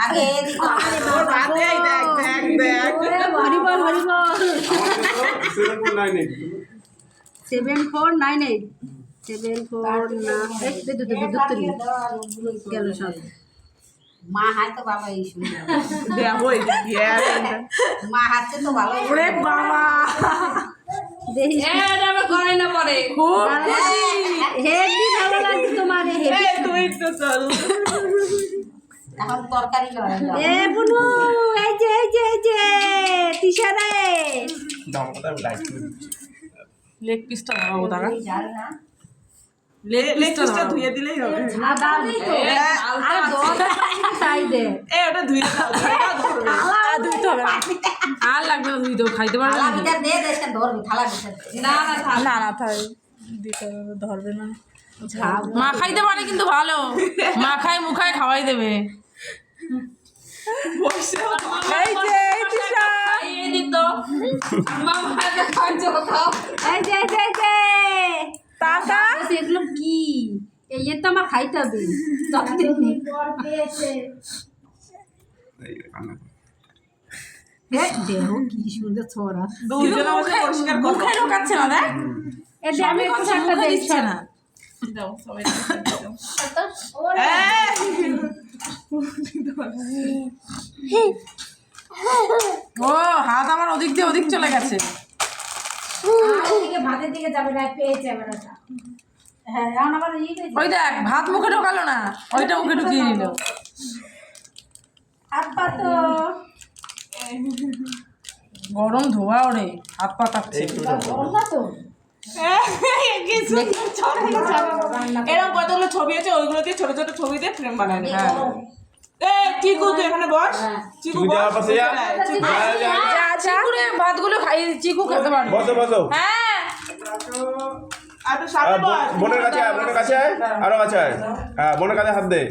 আগে হরিবল 7498 গেল সব। মা হাত তো বাবা এই শুনে মা হাতে তো ভালো বাবা তরকারি লেগ পিসটা ধরাবো দাঁড়া লেগ পিসটা ধুয়ে দিলেই হবে ওটা ধুয়ে ধুইতে হবে আর লাগবে না ধুই দেবো খাইতে পারবে না না না তাই দিতে হবে ধরবে না মা খাইতে পারে কিন্তু ভালো মা খায় মুখায় খাওয়াই দেবে এগুলো কি এই তো আমার খাইতে হবে দেহ কি সুন্দর ছড়া মুখে ঢোকাচ্ছে না দেখ এটা আমি একটা দেখছি না ও হাত আমার ওদিক দিয়ে ওদিক চলে গেছে ভাতের দিকে যাবে না পেয়েছে হ্যাঁ আমার ওই দেখ ভাত মুখে ঢোকালো না ওইটা মুখে ঢুকিয়ে নিল হাত পা তো গরম ধোয়া ওরে হাত পা কাঁপছে এরকম কতগুলো ছবি আছে ওইগুলো দিয়ে ছোট ছোট ছবি দিয়ে ফ্রেম বানায় চিকু তুই এখানে বস চিকু ভাতগুলো খাই চিকু খেতে পারবে হ্যাঁ বোনের কাছে আয়, আরো কাছে আয়। হ্যাঁ বোনের কাছে হাত দে।